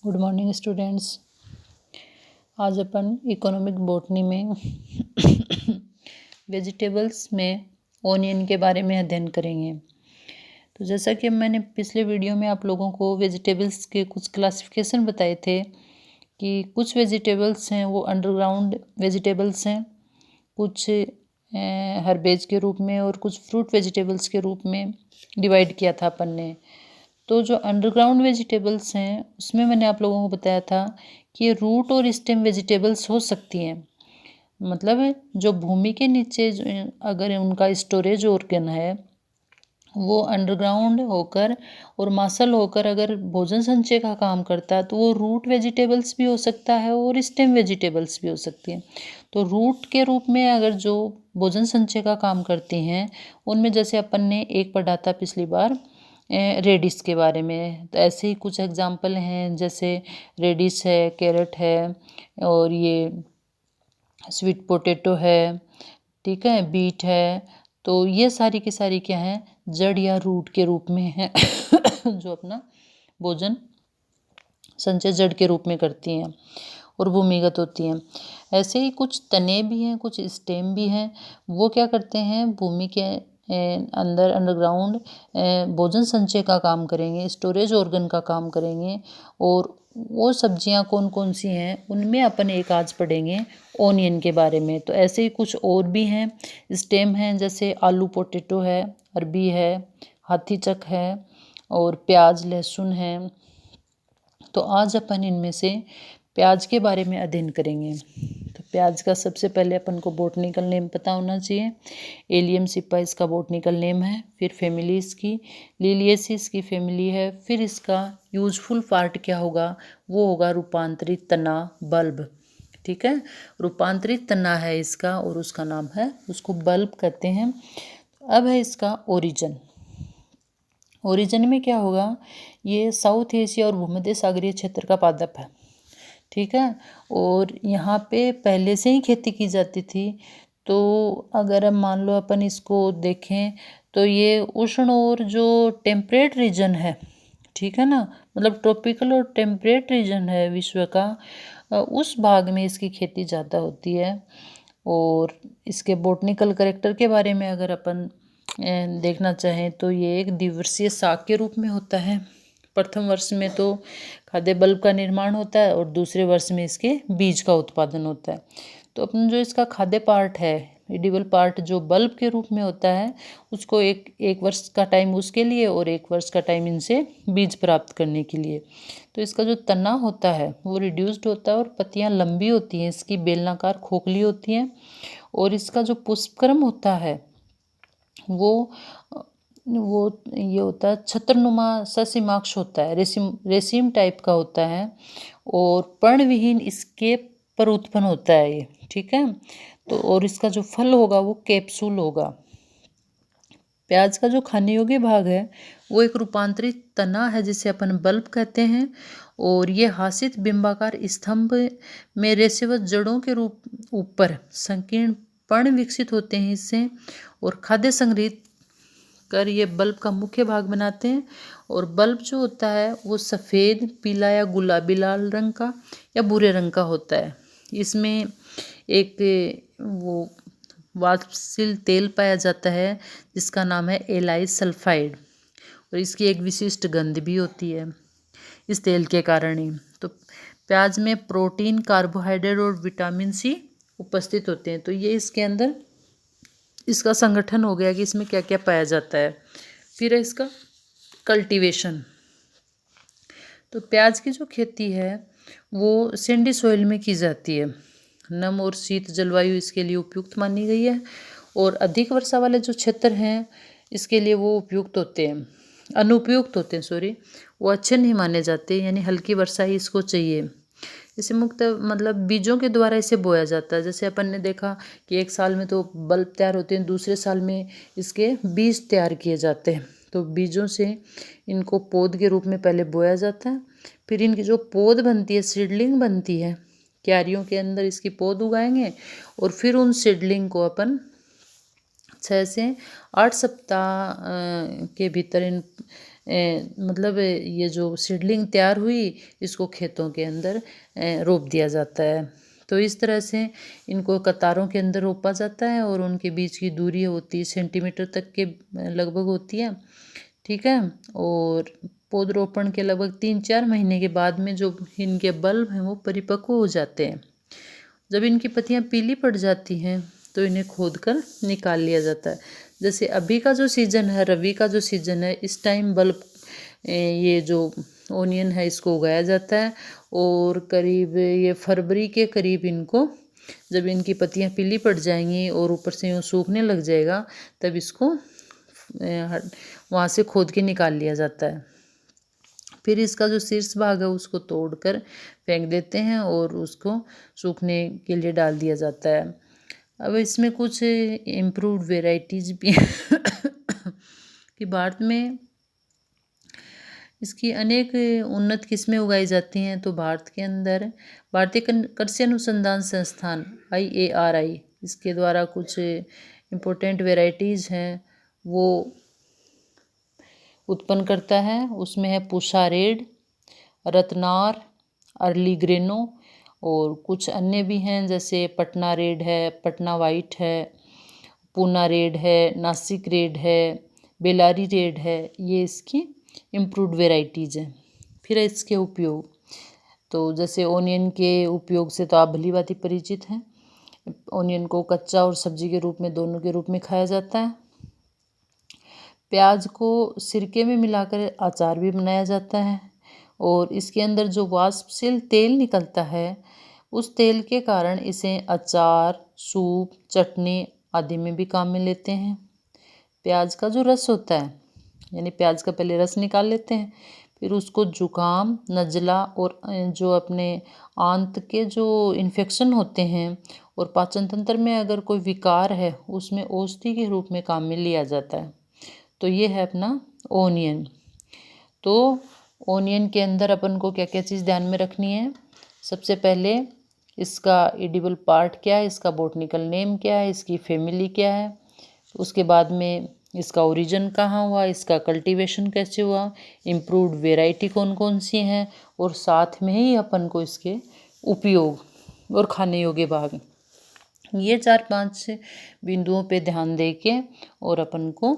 Good morning students. आज अपन economic botany में vegetables में ओनियन के बारे में अध्ययन करेंगे। तो जैसा कि मैंने पिछले वीडियो में आप लोगों को वेजिटेबल्स के कुछ क्लासिफिकेशन बताए थे कि कुछ वेजिटेबल्स हैं वो अंडरग्राउंड वेजिटेबल्स हैं, कुछ हर्बेज के रूप में और कुछ फ्रूट वेजिटेबल्स के रूप में डिवाइड किया था अपन ने। तो जो अंडरग्राउंड वेजिटेबल्स हैं उसमें मैंने आप लोगों को बताया था कि ये रूट और स्टेम वेजिटेबल्स हो सकती हैं। मतलब जो भूमि के नीचे अगर उनका स्टोरेज ऑर्गन है वो अंडरग्राउंड होकर और मासल होकर अगर भोजन संचय का काम करता है तो वो रूट वेजिटेबल्स भी हो सकता है और स्टेम वेजिटेबल्स भी हो सकती हैं। तो रूट के रूप में अगर जो भोजन संचय का काम करती हैं उनमें जैसे अपन ने एक पढ़ा था पिछली बार रेडिश के बारे में, तो ऐसे ही कुछ एग्जाम्पल हैं जैसे रेडिश है, कैरेट है और ये स्वीट पोटैटो है, ठीक है, बीट है। तो ये सारी की सारी क्या हैं, जड़ या रूट के रूप में हैं जो अपना भोजन संचय जड़ के रूप में करती हैं और भूमिगत होती हैं। ऐसे ही कुछ तने भी हैं, कुछ स्टेम भी हैं। वो क्या करते हैं, भूमि के अंदर अंडरग्राउंड भोजन संचय का काम करेंगे, स्टोरेज ऑर्गन का काम करेंगे। और वो सब्जियां कौन कौन सी हैं उनमें अपन एक आज पढ़ेंगे ओनियन के बारे में। तो ऐसे ही कुछ और भी हैं, स्टेम हैं, जैसे आलू पोटैटो है, अरबी है, हाथी चक है और प्याज लहसुन है। तो आज अपन इनमें से प्याज के बारे में अध्ययन करेंगे। तो प्याज का सबसे पहले अपन को बॉटनिकल नेम पता होना चाहिए। एलियम सिप्पा इसका बॉटनिकल नेम है। फिर फैमिली इसकी लिलिएसी इसकी फैमिली है। फिर इसका यूजफुल पार्ट क्या होगा, वो होगा रूपांतरित तना, बल्ब। ठीक है, रूपांतरित तना है इसका और उसका नाम है, उसको बल्ब कहते हैं। अब है इसका ओरिजिन। ओरिजिन में क्या होगा, ये साउथ एशिया और भूमध्य सागरीय क्षेत्र का पादप है। ठीक है, और यहाँ पे पहले से ही खेती की जाती थी। तो अगर हम मान लो अपन इसको देखें तो ये उष्ण और जो टेम्परेट रीजन है, ठीक है ना, मतलब ट्रॉपिकल और टेम्परेट रीजन है विश्व का, उस भाग में इसकी खेती ज़्यादा होती है। और इसके बॉटनिकल कैरेक्टर के बारे में अगर अपन देखना चाहें तो ये एक द्विवर्षीय साग के रूप में होता है। प्रथम वर्ष में तो खाद्य बल्ब का निर्माण होता है और दूसरे वर्ष में इसके बीज का उत्पादन होता है। तो अपन जो इसका खाद्य पार्ट है, एडिबल पार्ट जो बल्ब के रूप में होता है, उसको एक वर्ष का टाइम उसके लिए और एक वर्ष का टाइम इनसे बीज प्राप्त करने के लिए। तो इसका जो तना होता है वो रिड्यूस्ड होता है और पत्तियां लंबी होती हैं, इसकी बेलनाकार खोखली होती हैं। और इसका जो पुष्पक्रम होता है वो ये होता है छत्रनुमा ससीमाक्ष होता है, रेसिम टाइप का होता है और पर्णविहीन इसके पर उत्पन्न होता है ये। ठीक है, तो और इसका जो फल होगा वो कैप्सूल होगा। प्याज का जो खाने योग्य भाग है वो एक रूपांतरित तना है जिसे अपन बल्ब कहते हैं। और ये हासित बिंबाकार स्तंभ में रेशेवत जड़ों के रूप ऊपर संकीर्ण पर्ण विकसित होते हैं इससे, और खाद्य संग्रहित कर ये बल्ब का मुख्य भाग बनाते हैं। और बल्ब जो होता है वो सफ़ेद, पीला या गुलाबी लाल रंग का या भूरे रंग का होता है। इसमें एक वो वाष्पशील तेल पाया जाता है जिसका नाम है एलाइज सल्फाइड, और इसकी एक विशिष्ट गंध भी होती है इस तेल के कारण ही। तो प्याज में प्रोटीन, कार्बोहाइड्रेट और विटामिन सी उपस्थित होते हैं। तो ये इसके अंदर इसका संगठन हो गया कि इसमें क्या क्या पाया जाता है। फिर है इसका कल्टीवेशन। तो प्याज की जो खेती है वो सैंडी सॉइल में की जाती है। नम और शीत जलवायु इसके लिए उपयुक्त मानी गई है, और अधिक वर्षा वाले जो क्षेत्र हैं इसके लिए वो उपयुक्त होते हैं, अनुपयुक्त होते हैं, सॉरी, वो अच्छे नहीं माने जाते, यानी हल्की वर्षा ही इसको चाहिए। इसे मुक्त मतलब बीजों के द्वारा इसे बोया जाता है। जैसे अपन ने देखा कि एक साल में तो बल्ब तैयार होते हैं, दूसरे साल में इसके बीज तैयार किए जाते हैं। तो बीजों से इनको पौध के रूप में पहले बोया जाता है, फिर इनकी जो पौध बनती है, सीडलिंग बनती है, क्यारियों के अंदर इसकी पौध उगाएंगे और फिर उन सीडलिंग को अपन 6 से 8 सप्ताह के भीतर इन मतलब ये जो सीडलिंग तैयार हुई इसको खेतों के अंदर रोप दिया जाता है। तो इस तरह से इनको कतारों के अंदर रोपा जाता है और उनके बीच की दूरी होती है सेंटीमीटर तक के लगभग होती है, ठीक है। और पौधरोपण के लगभग 3-4 महीने के बाद में जो इनके बल्ब हैं वो परिपक्व हो जाते हैं। जब इनकी पत्तियां पीली पड़ जाती हैं तो इन्हें खोद कर निकाल लिया जाता है। जैसे अभी का जो सीज़न है, रबी का जो सीज़न है, इस टाइम बल्ब ये जो ओनियन है इसको उगाया जाता है और करीब ये फरवरी के करीब इनको, जब इनकी पत्तियां पीली पड़ जाएंगी और ऊपर से यूँ सूखने लग जाएगा, तब इसको वहाँ से खोद के निकाल लिया जाता है। फिर इसका जो शीर्ष भाग है उसको तोड़कर फेंक देते हैं और उसको सूखने के लिए डाल दिया जाता है। अब इसमें कुछ इम्प्रूव्ड वेराइटीज़ भी कि भारत में इसकी अनेक उन्नत किस्में उगाई जाती हैं। तो भारत के अंदर भारतीय कृषि अनुसंधान संस्थान IARI इसके द्वारा कुछ इम्पोर्टेंट वेराइटीज़ हैं वो उत्पन्न करता है। उसमें है पूसा रेड, रत्नार, अर्ली ग्रेनो और कुछ अन्य भी हैं जैसे पटना रेड है, पटना वाइट है, पूना रेड है, नासिक रेड है, बेलारी रेड है। ये इसकी इम्प्रूव्ड वेराइटीज़ हैं। फिर इसके उपयोग, तो जैसे ओनियन के उपयोग से तो आप भली भांति परिचित हैं। ओनियन को कच्चा और सब्जी के रूप में, दोनों के रूप में खाया जाता है। प्याज को सिरके में मिलाकर अचार भी बनाया जाता है और इसके अंदर जो वाष्पशील तेल निकलता है उस तेल के कारण इसे अचार, सूप, चटनी आदि में भी काम में लेते हैं। प्याज का जो रस होता है, यानी प्याज का पहले रस निकाल लेते हैं, फिर उसको जुकाम, नज़ला और जो अपने आंत के जो इन्फेक्शन होते हैं और पाचन तंत्र में अगर कोई विकार है उसमें औषधि के रूप में काम में लिया जाता है। तो ये है अपना ओनियन। तो ओनियन के अंदर अपन को क्या क्या चीज़ ध्यान में रखनी है। सबसे पहले इसका एडिबल पार्ट क्या है, इसका बॉटनिकल नेम क्या है, इसकी फैमिली क्या है, उसके बाद में इसका ओरिजिन कहाँ हुआ, इसका कल्टीवेशन कैसे हुआ, इम्प्रूव्ड वेराइटी कौन कौन सी हैं, और साथ में ही अपन को इसके उपयोग और खाने योग्य भाग, ये 4-5 बिंदुओं पे ध्यान दे के और अपन को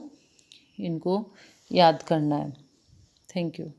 इनको याद करना है। Thank you.